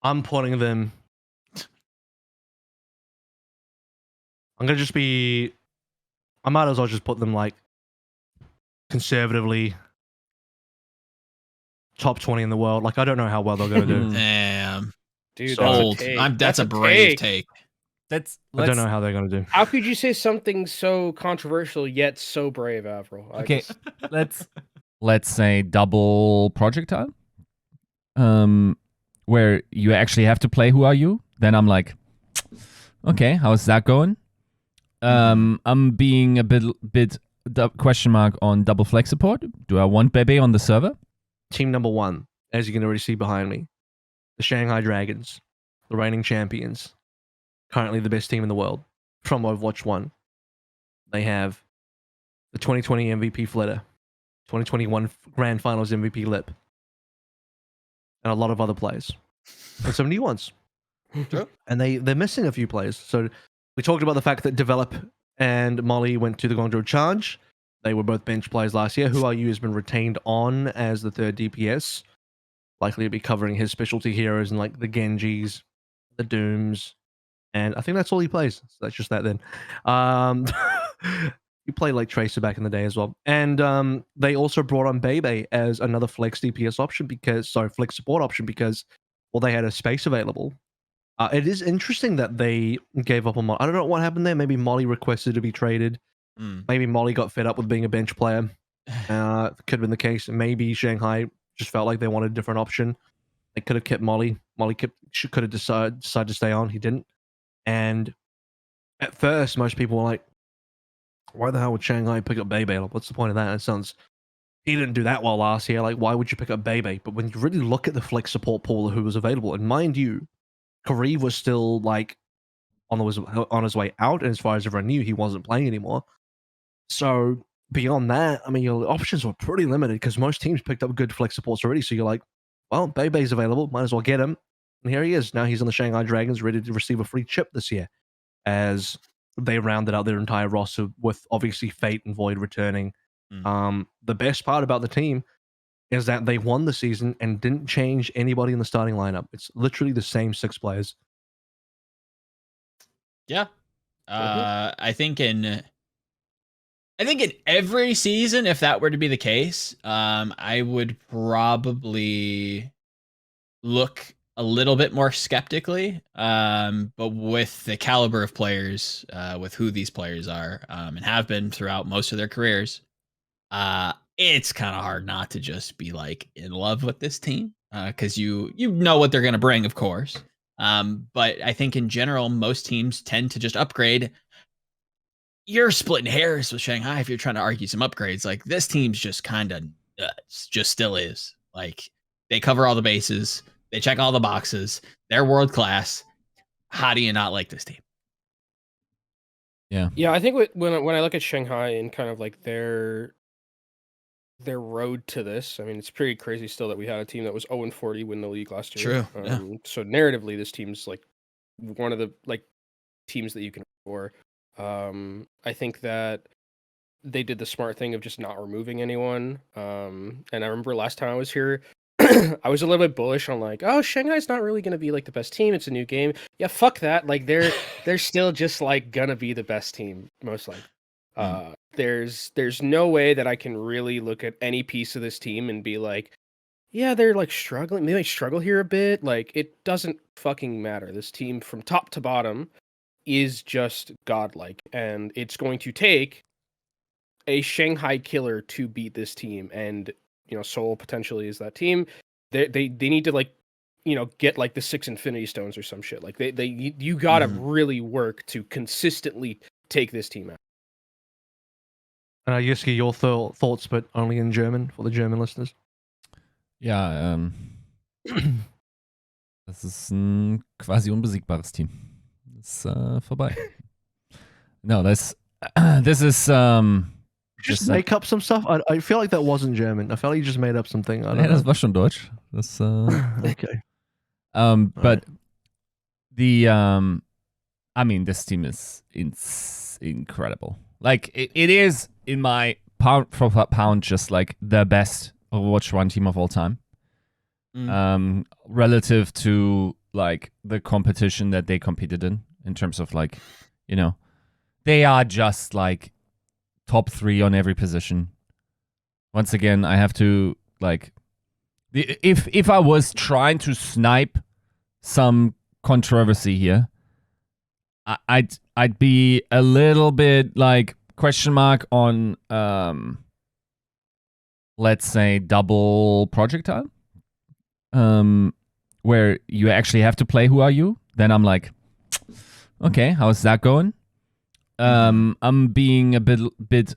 I'm putting them. I'm gonna just be. I might as well just put them like conservatively top 20 in the world. Like I don't know how well they're gonna do. Damn, dude, sold. that's a take. That's a brave take. I don't know how they're gonna do. How could you say something so controversial yet so brave, Avril? Okay, let's say double projectile. Where you actually have to play Who Are You? Then I'm like, okay, how's that going? I'm being a bit question mark on double flex support. Do I want Bebe on the server? Team number 1, as you can already see behind me, the Shanghai Dragons, the reigning champions, currently the best team in the world from Overwatch 1. They have the 2020 MVP Fleta, 2021 Grand Finals MVP Lip, and a lot of other players, and some new ones. And they're missing a few players. So we talked about the fact that Develop and Molly went to the Guangzhou Charge. They were both bench players last year. Who Are You has been retained on as the third DPS, likely to be covering his specialty heroes and like the Genjis, the Dooms, and I think that's all he plays. So that's just that then. He played like Tracer back in the day as well. And they also brought on Bebe as another flex DPS option flex support option because, well, they had a space available. It is interesting that they gave up on Molly. I don't know what happened there. Maybe Molly requested to be traded. Maybe Molly got fed up with being a bench player. Could have been the case. Maybe Shanghai just felt like they wanted a different option. They could have kept Molly. Molly could have decided to stay on. He didn't. And at first, most people were like, why the hell would Shanghai pick up Bebe? Like, what's the point of that? It sounds... He didn't do that well last year. Like, why would you pick up Bebe? But when you really look at the flex support pool who was available, and mind you, Kareev was still like on his way out, and as far as everyone knew, he wasn't playing anymore. So beyond that, I mean, your options were pretty limited because most teams picked up good flex supports already. So you're like, well, Bebe's available, might as well get him. And here he is. Now he's on the Shanghai Dragons, ready to receive a free chip this year, as they rounded out their entire roster with obviously Fate and Void returning. The best part about the team is that they won the season and didn't change anybody in the starting lineup. It's literally the same 6 players. Yeah. I think in every season, if that were to be the case, I would probably look a little bit more skeptically. But with the caliber of players, with who these players are, and have been throughout most of their careers, it's kind of hard not to just be like in love with this team, because you know what they're going to bring, of course. But I think in general, most teams tend to just upgrade. You're splitting hairs with Shanghai if you're trying to argue some upgrades. Like, this team's just kind of nuts, just still is. Like, they cover all the bases, they check all the boxes, they're world class. How do you not like this team? Yeah, I think when I look at Shanghai and kind of like their road to this, I mean, it's pretty crazy still that we had a team that was 0-40 win the league last year. True. Yeah. So narratively, this team's like one of the like teams that you can for. I think that they did the smart thing of just not removing anyone. And I remember last time I was here, I was a little bit bullish on like, oh, Shanghai's not really gonna be like the best team. It's a new game. Yeah, fuck that. Like they're still just like gonna be the best team most likely. There's no way that I can really look at any piece of this team and be like, yeah, they're like struggling. They might struggle here a bit. Like, it doesn't fucking matter. This team from top to bottom is just godlike, and it's going to take a Shanghai killer to beat this team. And Seoul potentially is that team. They need to like get like the 6 Infinity Stones or some shit. Like you gotta really work to consistently take this team out. Yiska, your thoughts, but only in German for the German listeners. Ja, das ist ein quasi unbesiegbares Team. Das ist vorbei. No, this is just make up some stuff. I feel like that wasn't German. I felt like you just made up something. I don't know. Das war schon Deutsch. Das okay. But the I mean, this team is incredible. Like, it is, in my pound for pound, just like the best Overwatch 1 team of all time. Relative to like the competition that they competed in terms of like, you know, they are just like top 3 on every position. Once again, I have to like, if I was trying to snipe some controversy here, I'd be a little bit like question mark on let's say double projectile, where you actually have to play who are you. Then I'm like, okay, how's that going? I'm being a bit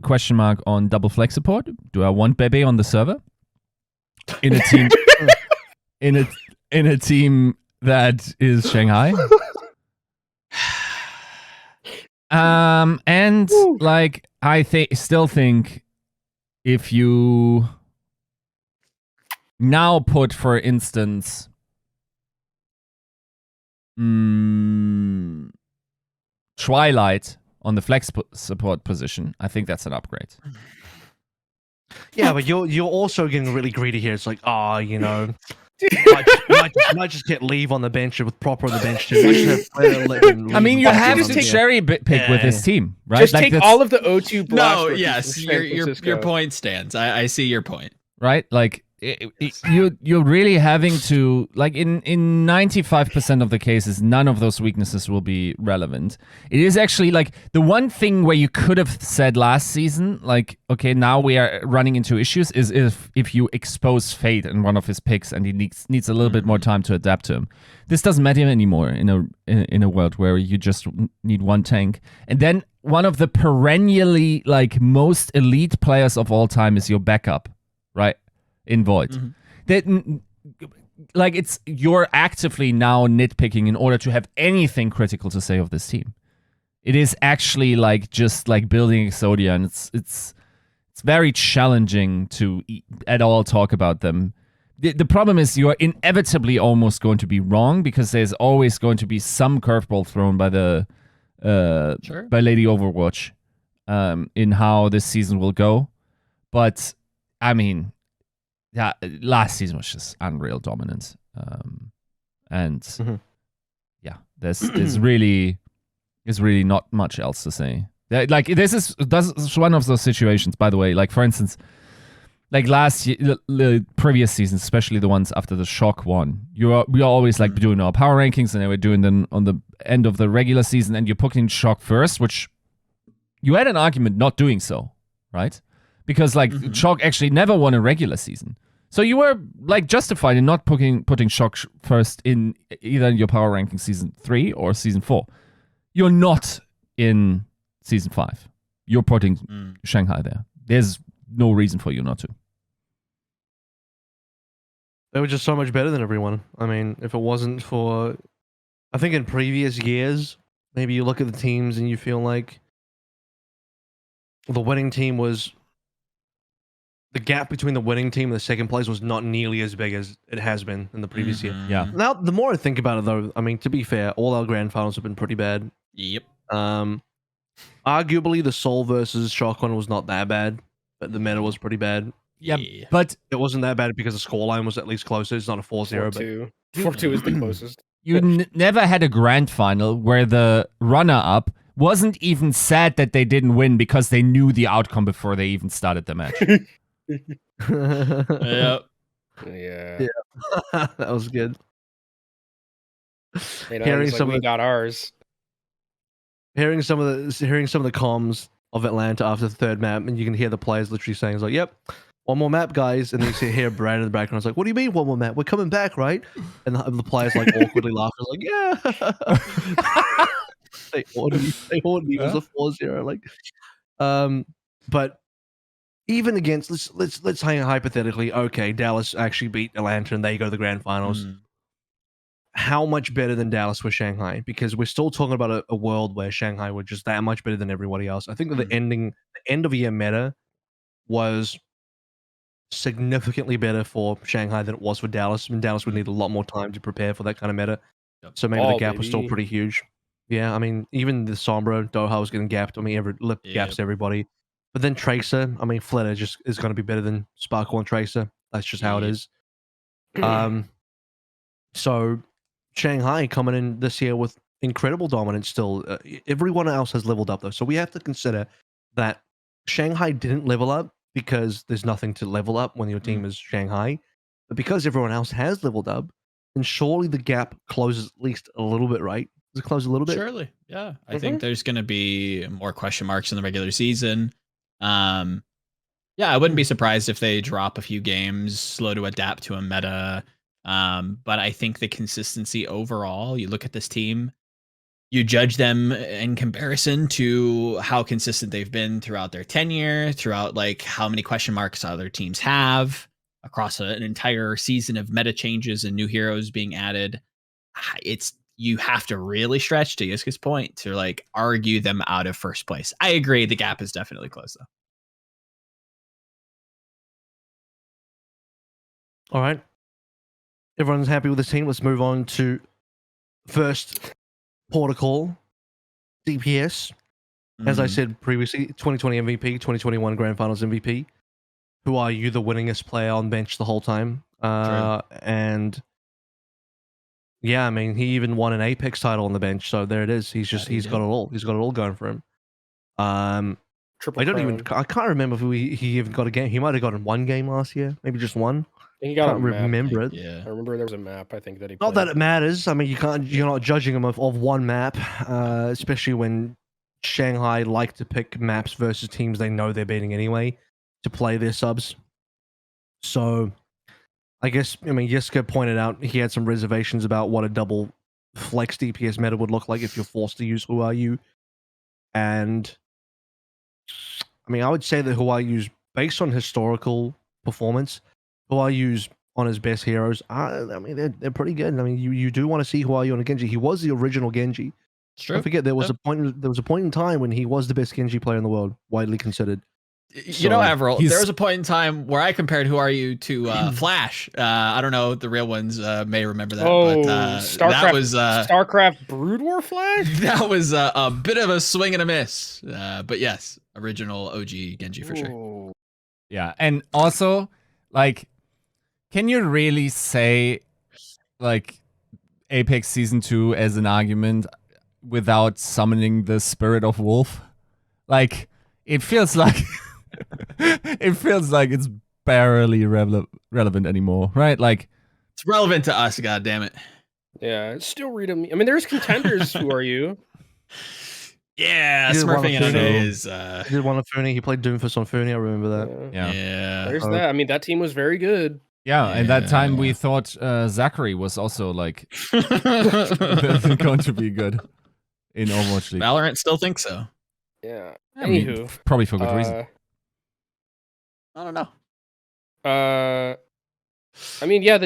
question mark on double flex support. Do I want Bebe on the server in a team in a team that is Shanghai? And like I still think if you now put, for instance, Twilight on the flex support position, I think that's an upgrade. Yeah, but you're also getting really greedy here. It's like, you know, might just get Leave on the bench with Proper on the bench too. I mean, you have to cherry pick with this team, right? Just like take all of the O2 blast. No, yes, your point stands. I see your point. Right? Like you're really having to, like, in 95% of the cases, none of those weaknesses will be relevant. It is actually like the one thing where you could have said last season, like, okay, now we are running into issues, is if you expose Fate in one of his picks and he needs a little bit more time to adapt to him. This doesn't matter anymore in a world where you just need one tank. And then one of the perennially like most elite players of all time is your backup, right? In Void. That, like, you're actively now nitpicking in order to have anything critical to say of this team. It is actually like just like building Exodia, and it's very challenging to at all talk about them. The problem is you're inevitably almost going to be wrong, because there's always going to be some curveball thrown by the by Lady Overwatch in how this season will go. But I mean, yeah, last season was just unreal dominant, and yeah, there's really not much else to say. Like this is one of those situations, by the way. Like, for instance, like last year, the previous seasons, especially the ones after the Shock one, we are always like doing our power rankings, and then we're doing them on the end of the regular season, and you're putting Shock first, which you had an argument not doing so, right? Because like Shock actually never won a regular season. So you were like justified in not putting Shock first in either your power ranking season 3 or season 4. You're not in season 5. You're putting Shanghai there. There's no reason for you not to. They were just so much better than everyone. I mean, if it wasn't for, I think in previous years, maybe you look at the teams and you feel like the winning team was, the gap between the winning team and the second place was not nearly as big as it has been in the previous year. Yeah. Now, the more I think about it, though, I mean, to be fair, all our grand finals have been pretty bad. Yep. Arguably, the Soul versus Shock one was not that bad, but the meta was pretty bad. Yeah, but it wasn't that bad because the scoreline was at least closer. It's not a 4-0, but 4-2 is the closest. You never had a grand final where the runner-up wasn't even sad that they didn't win because they knew the outcome before they even started the match. Yep. Yeah. That was good. Hearing we got ours. Hearing some of the comms of Atlanta after the third map, and you can hear the players literally saying, "It's like, yep, one more map, guys." And then you hear Brad in the background. It's like, "What do you mean one more map? We're coming back, right?" And the players like awkwardly laugh. It's like, "Yeah." They ordered me. It was a 4-0. Like, but even against, let's hang hypothetically, okay, Dallas actually beat Atlanta and they go to the grand finals. How much better than Dallas was Shanghai? Because we're still talking about a world where Shanghai were just that much better than everybody else. I think that the end of year meta was significantly better for Shanghai than it was for Dallas. I mean, Dallas would need a lot more time to prepare for that kind of meta. So maybe the gap was still pretty huge. Yeah, I mean, even the Sombra, Doha was getting gapped. I mean, lip gaps everybody. But then Tracer, I mean, Fleta just is going to be better than Sparkle and Tracer. That's just how it is. So Shanghai coming in this year with incredible dominance still. Everyone else has leveled up though. So we have to consider that Shanghai didn't level up because there's nothing to level up when your team is Shanghai. But because everyone else has leveled up, then surely the gap closes at least a little bit, right? Does it close a little bit? Surely, yeah. I think there's going to be more question marks in the regular season. Yeah, I wouldn't be surprised if they drop a few games, slow to adapt to a meta. But I think the consistency overall, you look at this team, you judge them in comparison to how consistent they've been throughout their tenure, throughout like how many question marks other teams have across an entire season of meta changes and new heroes being added. You have to really stretch, to Yiska's point, to like argue them out of first place. I agree, the gap is definitely close though. All right. Everyone's happy with this team. Let's move on to first protocol, DPS. As I said previously, 2020 MVP, 2021 Grand Finals MVP. Who are you, the winningest player on bench the whole time? And yeah, I mean, he even won an Apex title on the bench, so there it is. He's got it all. He's got it all going for him. Triple I can't remember if he even got a game. He might have gotten one game last year, maybe just one. He got can't remember it. Yeah, I remember there was a map. I think that he. Not that it matters. I mean, you're not judging him of one map, especially when Shanghai like to pick maps versus teams they know they're beating anyway to play their subs. So, I guess Yiska pointed out he had some reservations about what a double flex DPS meta would look like if you're forced to use Who Are You, and I mean, I would say that Who Are You's based on historical performance. Who Are You's on his best heroes. I mean, they're pretty good. I mean, you do want to see Who Are You on a Genji. He was the original Genji. It's true. Don't forget there was a point in time when he was the best Genji player in the world, widely considered. You know, AVRL, there was a point in time where I compared Who Are You to Flash. I don't know, the real ones may remember that. Oh, but, StarCraft, that was StarCraft Brood War Flash? That was a bit of a swing and a miss. But yes, original OG Genji for sure. Yeah, and also, like, can you really say, like, Apex Season 2 as an argument without summoning the Spirit of Wolf? Like, it feels like it's barely relevant anymore, right? Like, it's relevant to us, goddammit. Yeah, still read them. I mean, there's contenders. Who Are You? Yeah, smurfing in is. He did one on Funi. He played Doomfist on Funi. I remember that. Yeah. There's that. I mean, that team was very good. Yeah, and that time we thought Zachary was also like going to be good in Overwatch League. Valorant still thinks so. Yeah. I mean, probably for good reason. I don't know. I mean, yeah.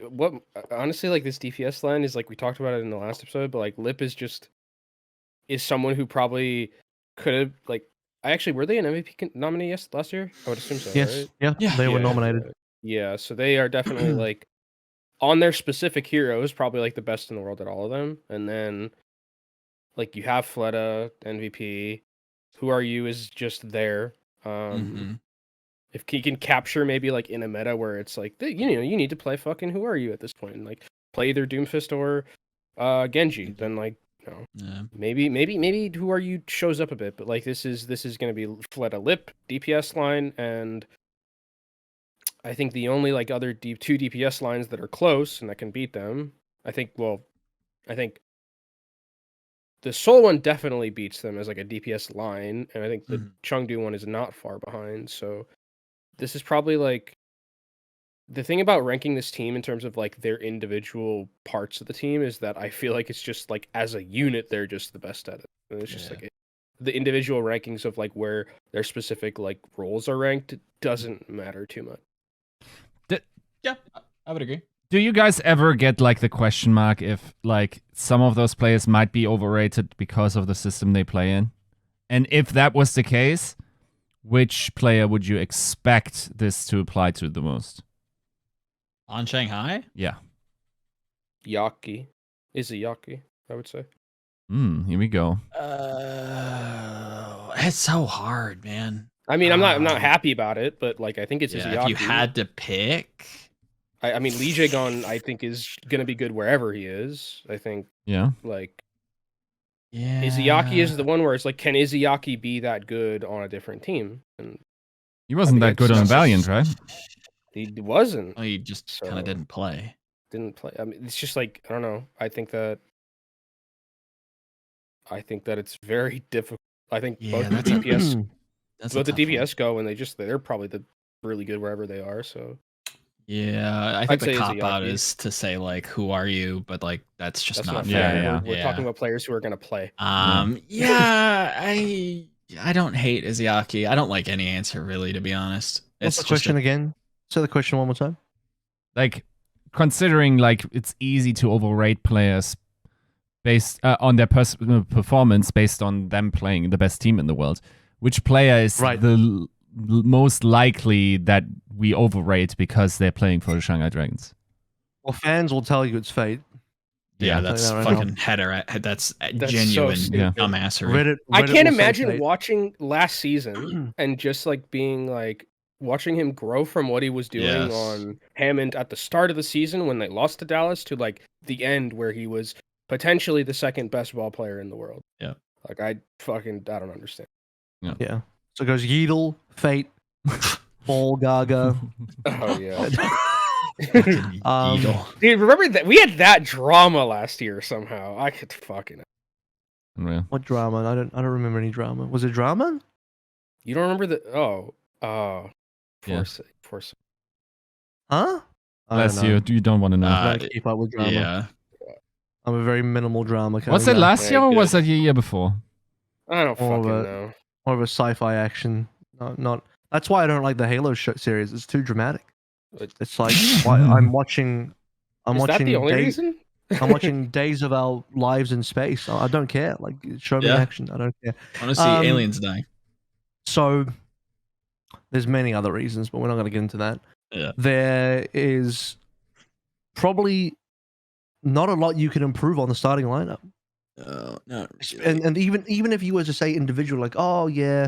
What honestly, like this DPS line is like we talked about it in the last episode, but like Lip is someone who probably could have like. Were they an MVP nominee last year? I would assume so. Yes. Right? Yeah. They were nominated. Yeah, so they are definitely like on their specific heroes, probably like the best in the world at all of them. And then like you have Fleta, MVP. Who Are You is just there. If he can capture maybe like in a meta where it's like you need to play fucking Who Are You at this point and like play either Doomfist or Genji, then like maybe Who Are You shows up a bit, but like this is gonna be Fleta Lip DPS line, and I think the only like other two DPS lines that are close and that can beat them, I think the Seoul one definitely beats them as like a DPS line, and I think the Chengdu one is not far behind. So this is probably like the thing about ranking this team in terms of like their individual parts of the team is that I feel like it's just like as a unit they're just the best at it. And it's just like the individual rankings of like where their specific like roles are ranked doesn't matter too much. Yeah, I would agree. Do you guys ever get like the question mark if like some of those players might be overrated because of the system they play in? And if that was the case, which player would you expect this to apply to the most? On Shanghai? Yeah. Yaki. Is it Yaki, I would say. Here we go. It's so hard, man. I mean, I'm not happy about it, but like I think it's Izayaki. If you had to pick, I mean, Lee Jae-gon, I think, is going to be good wherever he is. I think, Yeah. like, Yeah. Izayaki is the one where it's like, can Izayaki be that good on a different team? And He wasn't I that think good it's on just- Valiant, right? he wasn't. Oh, he just kind So- of didn't play. Didn't play. I mean, it's just like, I don't know. I think that it's very difficult. I think Yeah, both the that's a- DPS, That's both the a tough one. DPS go, and they're probably really good wherever they are. So Yeah, I I'd think the say cop out Izayaki. is to say like, who are you? But like, that's just that's not not fair. fair. Yeah, We're yeah. talking about players who are going to play. Yeah, I don't hate Izayaki. I don't like any answer really, to be honest. What's It's the question again? Say the question one more time. Like, considering like it's easy to overrate players based on their performance based on them playing the best team in the world. Which player is Right. the most likely that we overrate because they're playing for the Shanghai Dragons? Well, fans will tell you it's fate. Yeah, Yeah, that's that right now. fucking header. That's so genuine stupid. dumbassery. Reddit I will can't say imagine fate. watching last season and just like being like watching him grow from what he was doing Yes. on Hammond at the start of the season when they lost to Dallas to like the end where he was potentially the second best ball player in the world. Yeah. Like I don't understand. Yeah. So it goes Yeedle, Fate, Ball Gaga. Oh yeah. Fucking Um, Eagle. Dude, remember that we had that drama last year somehow. I could fucking Unreal. What drama? I don't remember any drama. Was it drama? You don't remember the Yeah. force. Huh? I Bless don't know. you. You don't want to know. I don't keep up with drama. Yeah. I'm a very minimal drama kind Was of it guy. last Yeah, year or good. was that the year before? I don't More fucking of a- know. More of a sci-fi action. Not. That's why I don't like the Halo series. It's too dramatic. But- It's like I'm watching. I'm Is that watching. the only reason? I'm watching Days of Our Lives in Space. I don't care. Like, show me Yeah. action. I don't care. I want to see aliens dying. So there's many other reasons, but we're not going to get into that. Yeah. There is probably not a lot you can improve on the starting lineup. No. And even if you were to say individual, like, oh yeah,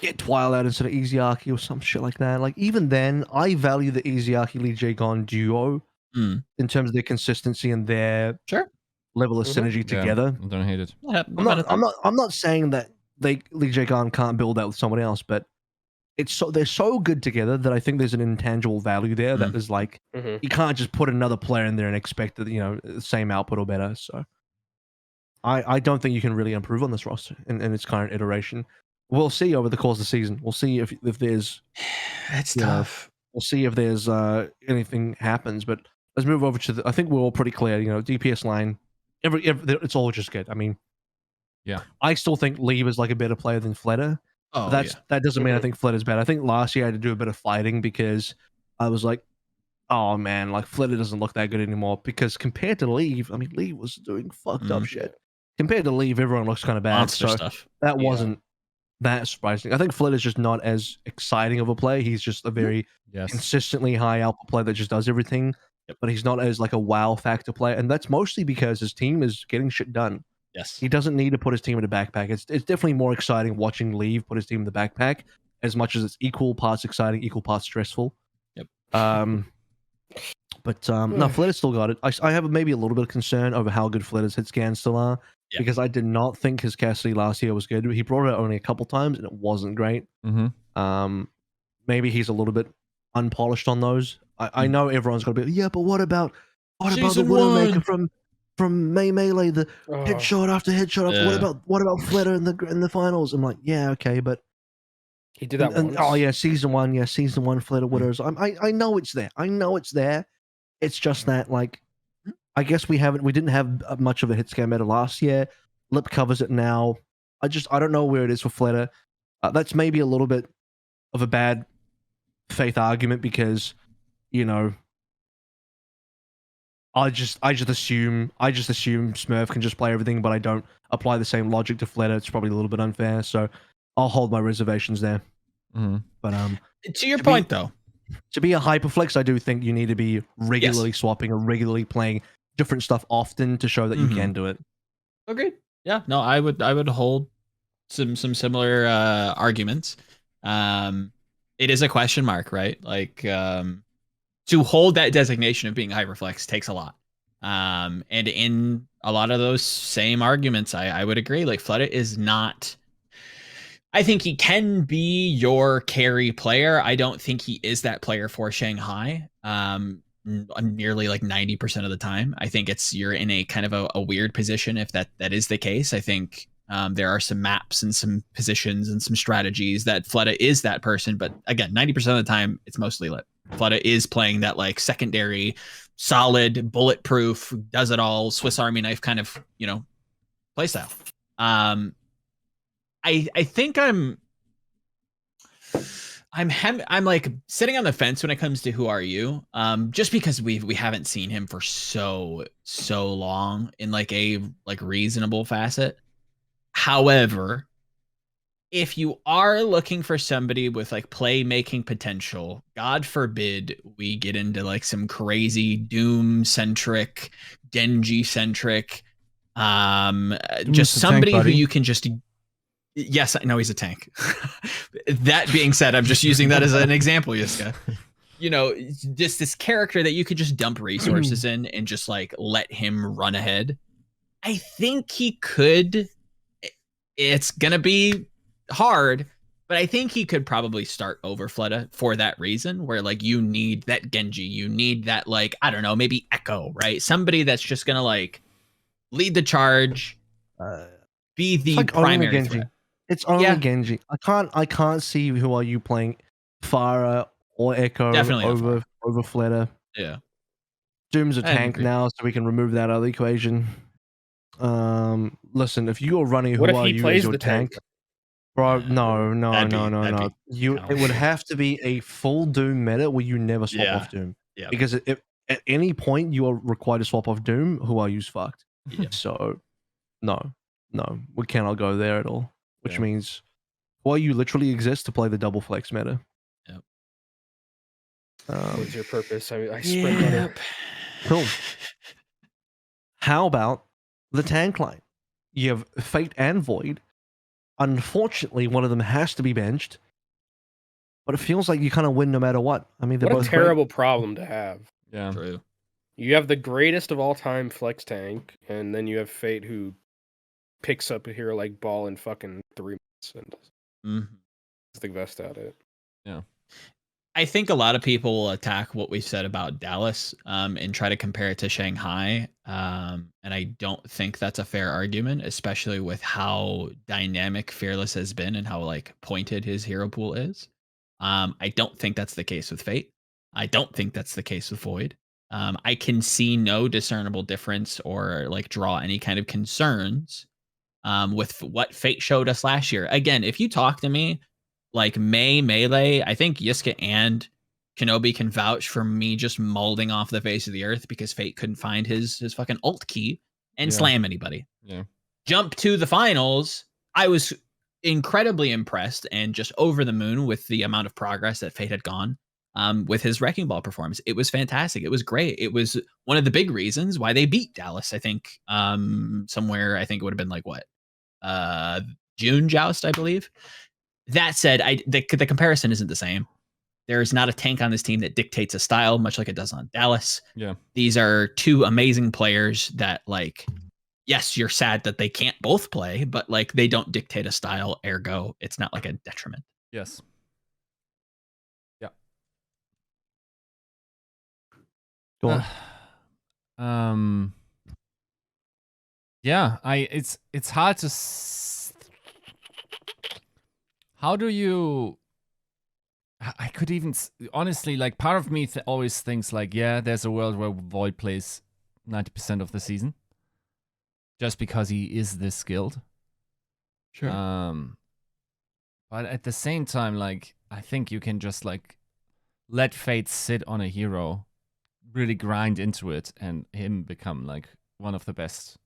get Twilight instead of Izayaki or some shit like that. Like, even then, I value the Izayaki Lee Jae-gon duo Mm. in terms of their consistency and their Sure. level of synergy Yeah, together. I don't hate it. I'm not saying that Lee Jae-gon can't build that with someone else, but they're so good together that I think there's an intangible value there that is like Mhm. you can't just put another player in there and expect that, the same output or better. So I don't think you can really improve on this roster in its current iteration. We'll see over the course of the season. We'll see if there's It's you know, tough. we'll see if there's anything happens. But let's move over to I think we're all pretty clear. DPS line, every it's all just good. I mean, Yeah. I still think Lee is like a better player than Fleta. Oh, That doesn't mean I Mhm. think Fleta's bad. I think last year I had to do a bit of fighting because I was like, oh man, like Fleta doesn't look that good anymore. Because compared to Leave, I mean, Leave was doing fucked up shit. Compared to Leave, everyone looks kind of bad. monster so stuff. that Yeah. wasn't that surprising. I think Fleta's just not as exciting of a player. He's just a very Yes. consistently high output player that just does everything. Yep. But he's not as like a wow factor player, and that's mostly because his team is getting shit done. Yes. He doesn't need to put his team in a backpack. It's definitely more exciting watching Leave put his team in the backpack, as much as it's equal parts exciting, equal parts stressful. Yep. But no, Fleta's still got it. I have maybe a little bit of concern over how good Fleta's hit scans still are, Yeah. because I did not think his Cassidy last year was good. He brought it only a couple times and it wasn't great. Mm-hmm. Maybe he's a little bit unpolished on those. I know everyone's got to be, yeah, but what about the Season Widowmaker one. from Melee, the Oh, headshot after headshot after, Yeah. what about Fleta in the finals? I'm like, yeah, okay, but he did that once. oh yeah, season one Fleta Widows. I know it's there. I know it's there. It's just that, like, I guess we didn't have much of a hit scan meta last year. Lip covers it now. I don't know where it is for Fleta. That's maybe a little bit of a bad faith argument because, I just assume Smurf can just play everything, but I don't apply the same logic to Fleta. It's probably a little bit unfair, so I'll hold my reservations there. Mm-hmm. But To your to point, though. to be a hyperflex, I do think you need to be regularly swapping or regularly playing different stuff often to show that you Mhm. can do it. Agreed. Yeah. No, I would hold some similar arguments. It is a question mark, right? Like, to to hold that designation of being Hyperflex takes a lot. And in a lot of those same arguments, I would agree. Like Fleta is not. I think he can be your carry player. I don't think he is that player for Shanghai. Nearly like 90% of the time. I think you're in a kind of a weird position if that is the case. I think there are some maps and some positions and some strategies that Fleta is that person. But again, 90% of the time, it's mostly lit. Fleta is playing that like secondary, solid, bulletproof, does it all, Swiss Army knife kind of, playstyle. I think I'm like sitting on the fence when it comes to who are you, just because we haven't seen him for so long in like a reasonable facet. However, if you are looking for somebody with like playmaking potential, God forbid we get into like some crazy Doom centric, Genji centric, just somebody who you can just. Yes, I know he's a tank. That being said, I'm just using that as an example, Yiska. Just this character that you could just dump resources in and just like let him run ahead. I think he could. It's going to be hard, but I think he could probably start over Fleta for that reason, where like you need that Genji, you need that like, I don't know, maybe Echo, right? Somebody that's just going to like lead the charge, be the like primary threat. It's only Genji. I can't see who are you playing Pharah or Echo Definitely over Fleta. Yeah. Doom's a tank now, so we can remove that out of the equation. Listen, if you're running who are you as your tank? Bro, no. It would have to be a full Doom meta where you never swap off Doom. Yeah. Because if at any point you are required to swap off Doom, who are you's fucked. Yeah. So no, we cannot go there at all. Which means who are you literally exists to play the double flex meta. Yep. What's your purpose? I sprint better. Cool. How about the tank line? You have Fate and Void. Unfortunately, one of them has to be benched, but it feels like you kind of win no matter what. I mean, they're what both a terrible problem to have. Yeah. True. You have the greatest of all time flex tank, and then you have Fate who picks up a hero like Ball in fucking 3 months and is the best at it. Yeah. I think a lot of people will attack what we said about Dallas and try to compare it to Shanghai. And I don't think that's a fair argument, especially with how dynamic Fearless has been and how like pointed his hero pool is. I don't think that's the case with Fate. I don't think that's the case with Void. I can see no discernible difference or like draw any kind of concerns with what Fate showed us last year. Again, if you talk to me, like Melee, I think Yiska and Kenobi can vouch for me just molding off the face of the earth because Fate couldn't find his fucking ult key and slam anybody. Yeah. Jump to the finals. I was incredibly impressed and just over the moon with the amount of progress that Fate had gone with his Wrecking Ball performance. It was fantastic. It was great. It was one of the big reasons why they beat Dallas. I think somewhere, I think it would have been like what? June Joust, I believe. That said, the comparison isn't the same. There is not a tank on this team that dictates a style, much like it does on Dallas. Yeah. These are two amazing players that, like, yes, you're sad that they can't both play, but like they don't dictate a style, ergo, it's not like a detriment. Yes. Yeah. Go on. Yeah, it's hard to how do you I could even honestly, like, part of me always thinks like, yeah, there's a world where Void plays 90% of the season just because he is this skilled. Sure. But at the same time, like, I think you can just like let Fate sit on a hero, really grind into it, and him become like one of the best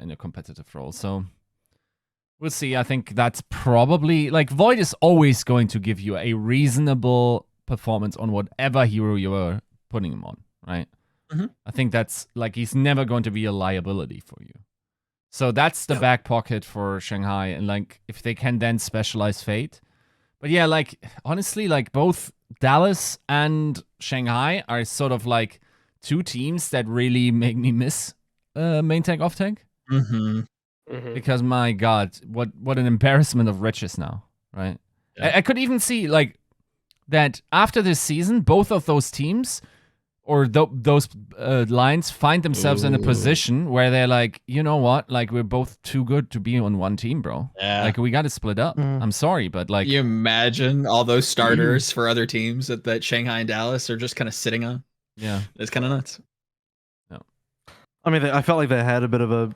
in a competitive role. So we'll see. I think that's probably like Void is always going to give you a reasonable performance on whatever hero you are putting him on, right? Mm-hmm. I think that's like he's never going to be a liability for you. So that's the back pocket for Shanghai, and like if they can then specialize Fate. But yeah, like honestly, like both Dallas and Shanghai are sort of like two teams that really make me miss main tank off tank. Mm-hmm. Because my God, what an embarrassment of riches now, right? Yeah. I could even see like that after this season, both of those teams or those lines find themselves in a position where they're like, you know what, like we're both too good to be on one team, bro. Yeah. Like we got to split up. I'm sorry, but like, Can you imagine all those starters for other teams that Shanghai and Dallas are just kind of sitting on? yeah, It's kind of nuts. I mean, I felt like they had a bit of a,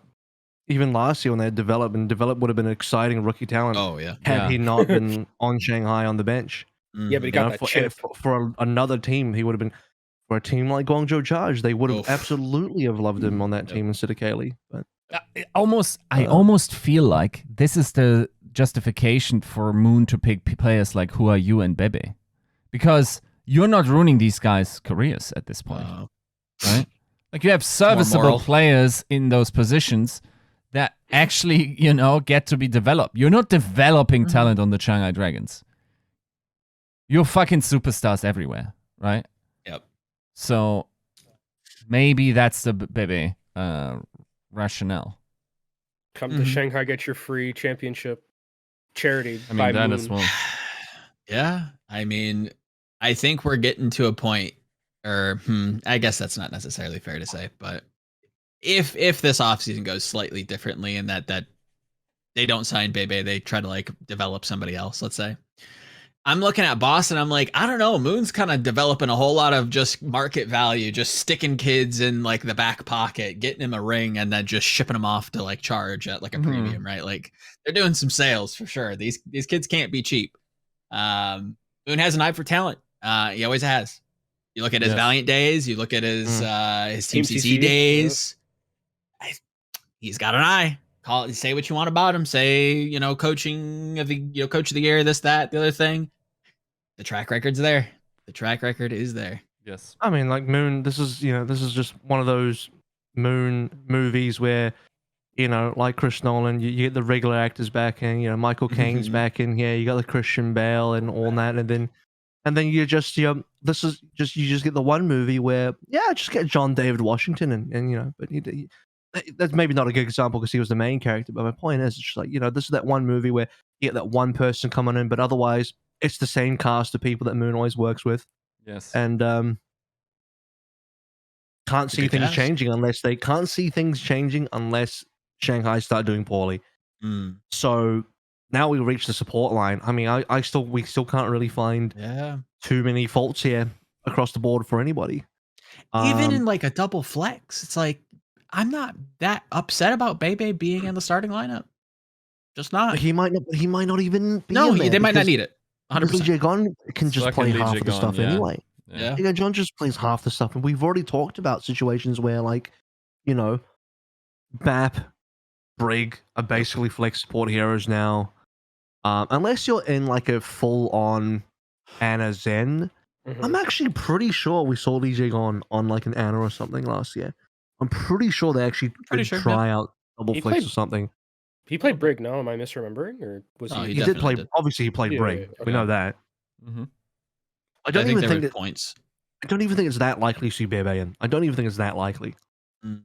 even last year when they had developed would have been an exciting rookie talent Oh yeah. had he not been on Shanghai on the bench. Yeah, but he You got know, that for, chip. for another team, he would have been. For a team like Guangzhou Charge, they would have Oof. absolutely have loved him on that team instead of Kaylee. But I almost feel like this is the justification for Moon to pick players like Who Are You and Bebe, because you're not ruining these guys' careers at this point, right? Like you have serviceable moral. players in those positions that actually, you know, get to be developed. You're not developing talent on the Shanghai Dragons. You're fucking superstars everywhere, right? Yep. So maybe that's the Bebe rationale. Come to Shanghai, get your free championship charity. I mean, by that Moon. as well. Yeah. I mean, I think we're getting to a point, or I guess that's not necessarily fair to say, but if this offseason goes slightly differently and that they don't sign Bebe, they try to like develop somebody else, let's say. I'm looking at Boston, I'm like, I don't know, Moon's kind of developing a whole lot of just market value, just sticking kids in like the back pocket, getting him a ring, and then just shipping them off to like charge at like a premium, right? Like they're doing some sales for sure. These kids can't be cheap. Moon has an eye for talent. He always has. You look at his Valiant days, you look at his Team CC days. He's got an eye. Say what you want about him. Say, you know, coaching of the, you know, coach of the year, this, that, the other thing. The track record's there. The track record is there. Yes. I mean, like Moon, this is just one of those Moon movies where, you know, like Chris Nolan, you get the regular actors back in, you know, Michael Caine's back in here, you got the Christian Bale and all that, and then you just, you know, this is just, you just get the one movie where, yeah, just get John David Washington and you know, but that's maybe not a good example because he was the main character, but my point is, it's just like, you know, this is that one movie where you get that one person coming in, but otherwise it's the same cast of people that Moon always works with. Yes. And can't see things changing unless Shanghai start doing poorly. So now we reach the support line. I mean, we still can't really find too many faults here across the board for anybody. Even in like a double flex, it's like I'm not that upset about Bebe being in the starting lineup. Just not. He might not even be. No, in there they might not need it. 100%. Lee Gon can just play half of the stuff anyway. Yeah. Lee John just plays half the stuff, and we've already talked about situations where, like, you know, Bap, Brig are basically flex support heroes now. Unless you're in like a full-on Ana Zen, I'm actually pretty sure we saw Lee on like an Ana or something last year. I'm pretty sure they actually did try out double flex or something. He played Brig, no? Am I misremembering? Or was he? He did play. Obviously, he played Brig. Okay. We know that. I don't even think it's that likely to see Bebe in. I don't even think it's that likely. Lee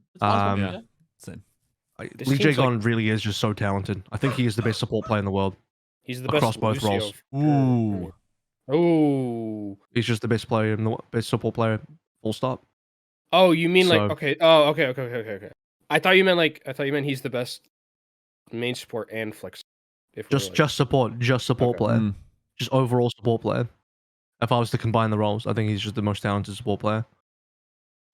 Gon really is just so talented. I think he is the best support player in the world. He's the across best both roles. Ooh. He's just the best player in the best support player. Full stop. Oh, you mean like okay? Oh, okay. I thought you meant he's the best main support and flex. Just support player. Just overall support player. If I was to combine the roles, I think he's just the most talented support player.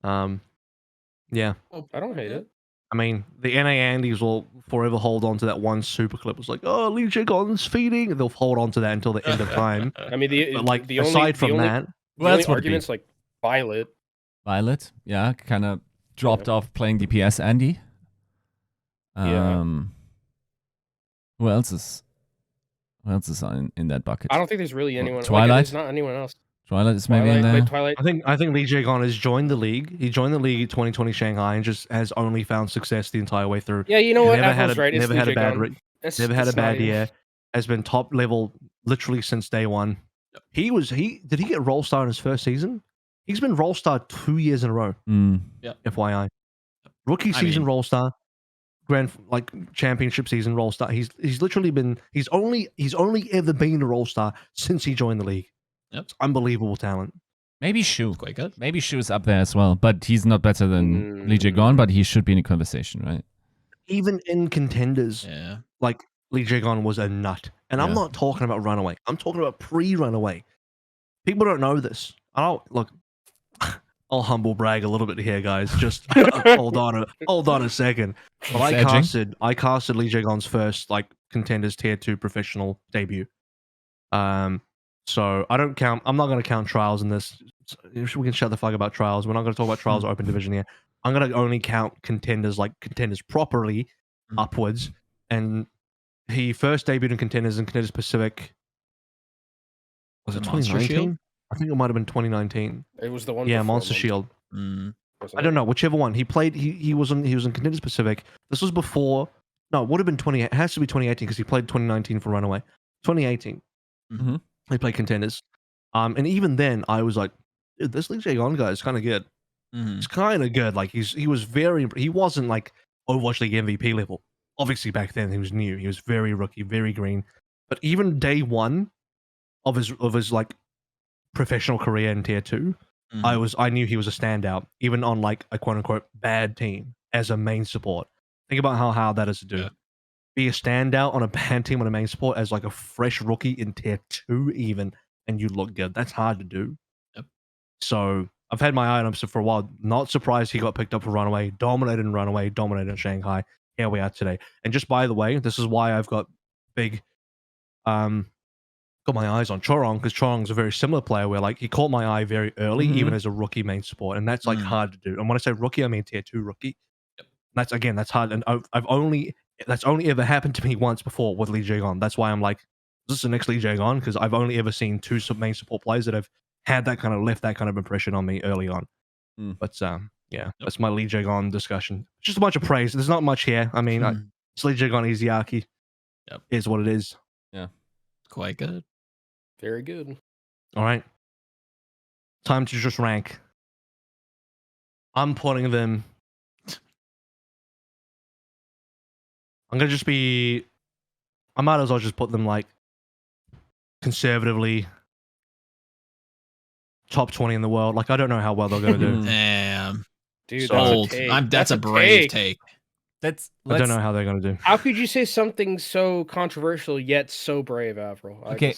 Yeah. I don't hate it. I mean, the NA Andes will forever hold on to that one super clip. It's like, oh, Lee Gon's feeding. They'll hold on to that until the end of time. I mean, aside from that, that's what arguments like Violet. Violet, yeah, kind of dropped off playing DPS. Andy. Who else is in that bucket? I don't think there's really anyone. Twilight. There's not anyone else. Twilight is maybe in there. Twilight. I think Lee Gon has joined the league. He joined the league 2020 Shanghai and just has only found success the entire way through. Yeah, you know what? Never had a bad Year. Has been top level literally since day one. Did he get Role Star in his first season? He's been Role Star 2 years in a row. FYI. Rookie season Role Star, championship season Role Star. He's only ever been a Role Star since he joined the league. Yep. It's unbelievable talent. Maybe Shu. Quite good. Maybe Shu is up there as well, but he's not better than Lee Jae-gon, but he should be in a conversation, right? Even in contenders, like Lee Jae-gon was a nut. And I'm not talking about Runaway. I'm talking about pre-Runaway. People don't know this. I'll humble brag a little bit here, guys. Just hold on a second. But I casted Lee Jae-gon's first contenders tier 2 professional debut. So I'm not going to count trials in this. We can shut the fuck about trials. We're not going to talk about trials or open division here. I'm going to only count contenders properly upwards. And he first debuted in Contenders Pacific. Was it 2019? I think it might have been 2019. It was the one. Yeah, Monster Shield. I don't know, whichever one. He played. He was in Contenders Pacific. This was before. No, it would have been 20. It has to be 2018 because he played 2019 for Runaway. 2018. He played Contenders. And even then, I was like, dude, this Lee Jae-gon guy is kind of good. He's kind of good. Like he wasn't like Overwatch League MVP level. Obviously, back then he was new. He was very rookie, very green. But even day one of his like professional career in tier 2, I knew he was a standout, even on like a quote unquote bad team as a main support. Think about how hard that is to do. Yeah. Be a standout on a bad team on a main support as like a fresh rookie in tier 2 even, and you look good. That's hard to do. Yep. So I've had my eye on him for a while. Not surprised he got picked up for Runaway, dominated in Runaway, dominated in Shanghai. Here we are today. And just by the way, this is why I've got got my eyes on Chorong, because Chorong's a very similar player where like he caught my eye very early, even as a rookie main support, and that's like hard to do. And when I say rookie, I mean tier 2 rookie. Yep. That's hard, and that's only ever happened to me once before with Lee Jae-gon. That's why I'm like, is this the next Lee Jae-gon? Because I've only ever seen 2 main support players that have had that kind of left that kind of impression on me early on. But that's my Lee Jae-gon discussion. Just a bunch of praise. There's not much here. I mean, it's Lee Jae-gon, he's Erkey. Yep. Is what it is. Yeah. Quite good. Very good. All right. Time to just rank. I'm putting them. I might as well just put them like conservatively top 20 in the world. Like, I don't know how well they're going to do. Damn. Dude, sold. That's a brave take. I don't know how they're going to do. How could you say something so controversial yet so brave, AVRL? Okay,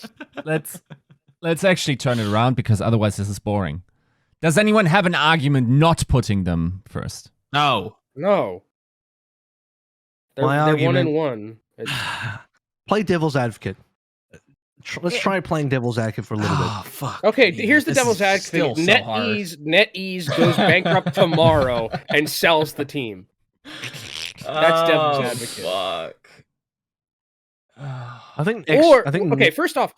let's actually turn it around, because otherwise this is boring. Does anyone have an argument not putting them first? No. They're 1-1. Play devil's advocate. Let's try playing devil's advocate for a little bit. Fuck. Okay, here's the devil's advocate. NetEase goes bankrupt tomorrow and sells the team. That's devil's advocate. Fuck. Okay, first off,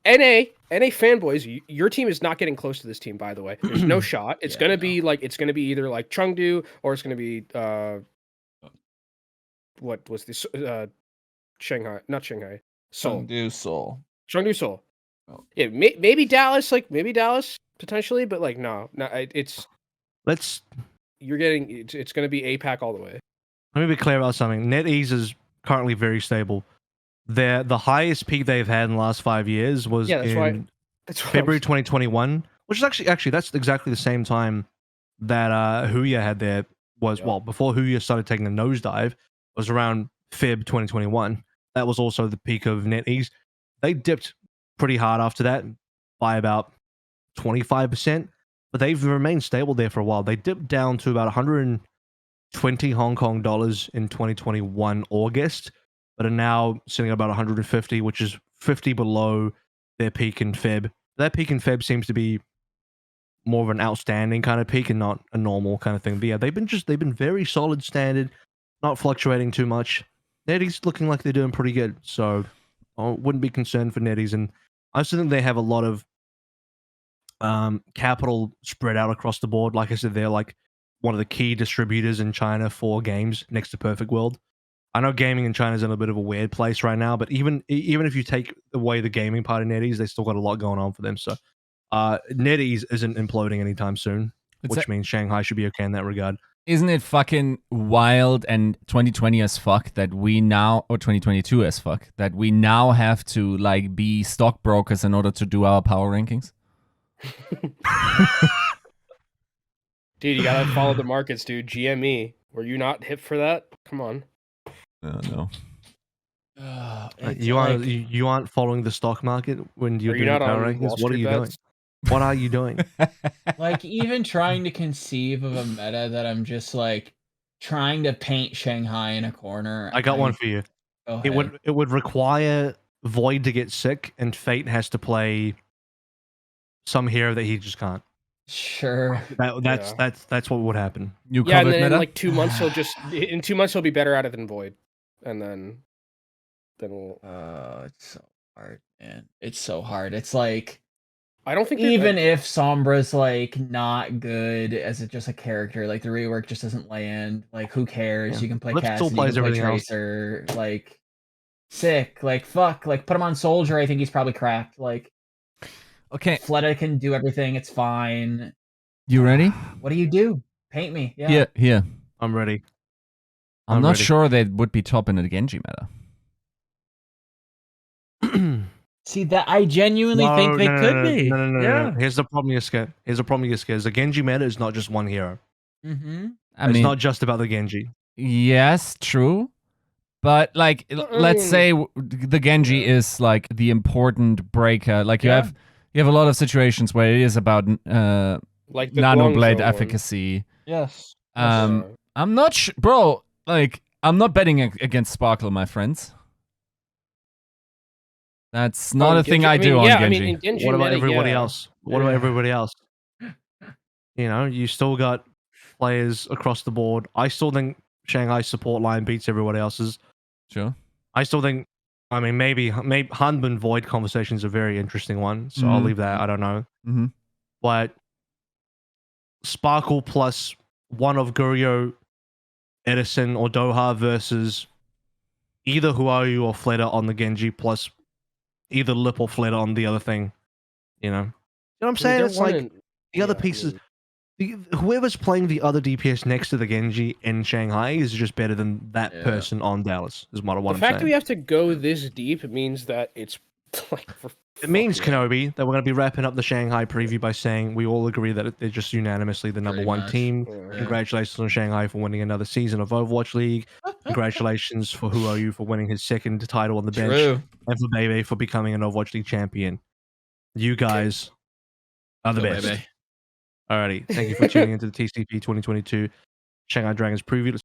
NA fanboys, your team is not getting close to this team, by the way. There's no shot. It's gonna be either like Chengdu, or it's gonna be what was this Shanghai, not Shanghai. Chengdu Seoul. Chengdu Seoul. Oh. Yeah, maybe Dallas, potentially, but like no, it's gonna be APAC all the way. Let me be clear about something. NetEase is currently very stable. The highest peak they've had in the last 5 years was in February 2021, which is actually that's exactly the same time that Huya had their before Huya started taking a nosedive, was around Feb 2021. That was also the peak of NetEase. They dipped pretty hard after that by about 25%, but they've remained stable there for a while. They dipped down to about 120 Hong Kong dollars in 2021 August, but are now sitting at about 150, which is 50 below their peak in Feb. That peak in Feb seems to be more of an outstanding kind of peak and not a normal kind of thing. But yeah, they've been very solid standard, not fluctuating too much. NetEase looking like they're doing pretty good, so I wouldn't be concerned for NetEase. And I still think they have a lot of capital spread out across the board. Like I said, they're like one of the key distributors in China for games next to Perfect World. I know gaming in China is in a bit of a weird place right now, but even if you take away the gaming part of NetEase, they still got a lot going on for them. So NetEase isn't imploding anytime soon, which means Shanghai should be okay in that regard. Isn't it fucking wild and 2020 as fuck that we now, or 2022 as fuck, that we now have to like be stockbrokers in order to do our power rankings? Dude, you gotta follow the markets, dude. GME. Were you not hip for that? Come on. Oh, no. You aren't following the stock market when you're Are you doing not the power on rankings. Wall What are Street you doing? bets? What are you doing? Like, even trying to conceive of a meta that I'm just like trying to paint Shanghai in a corner. I got one for you. Go It ahead. would require Void to get sick, and Fate has to play some hero that he just can't. Sure. That's what would happen. You Yeah, and covered then in meta? like 2 months in 2 months he'll be better at it than Void, and then we'll. It's so hard, man. It's so hard. It's like, I don't think even if Sombra's like not good as just a character, like the rework just doesn't land. Like, who cares? Yeah. You can play Blitz still Cassidy, plays you can play everything else. Tracer. Like, sick. Like, fuck. Like, put him on Soldier. I think he's probably cracked. Like, Okay, Fleta can do everything. It's fine. you ready? What do you do? Paint me. Yeah. Here. I'm ready. I'm not ready. sure they would be top in the Genji meta. See, that I genuinely think they could be. No. Here's the problem, Yiska. Is the Genji meta is not just one hero. Mm-hmm. It's not just about the Genji. Yes, true. But like, let's say the Genji is like the important breaker. Like you have a lot of situations where it is about like the nano Guangzhou blade one. efficacy. Yes. I'm not bro. Like, I'm not betting against Sparkle, my friends. That's not a thing I do on Genji. I mean, in Genji What about meta, everybody yeah. else? What about everybody else? You know, you still got players across the board. I still think Shanghai's support line beats everybody else's. Sure. I still think, I mean, maybe Hanban Void conversation is a very interesting one, so I'll leave that. I don't know. Mm-hmm. But Sparkle plus one of Guryo, Edison, or Doha versus either Huayu or Fleta on the Genji plus either Lip or Fleta on the other thing. You know what I'm saying? It's like the other pieces. Whoever's playing the other DPS next to the Genji in Shanghai is just better than that person on Dallas. Is what I'm saying. The fact that we have to go this deep means that it's like. It means, Kenobi, that we're going to be wrapping up the Shanghai preview by saying we all agree that they're just unanimously the number one team. Yeah. Congratulations on Shanghai for winning another season of Overwatch League. Congratulations for Huayu for winning his second title on the bench. True. And for Bebe for becoming an Overwatch League champion. You guys are the best. Bebe. Alrighty, thank you for tuning into the TCP 2022 Shanghai Dragons preview.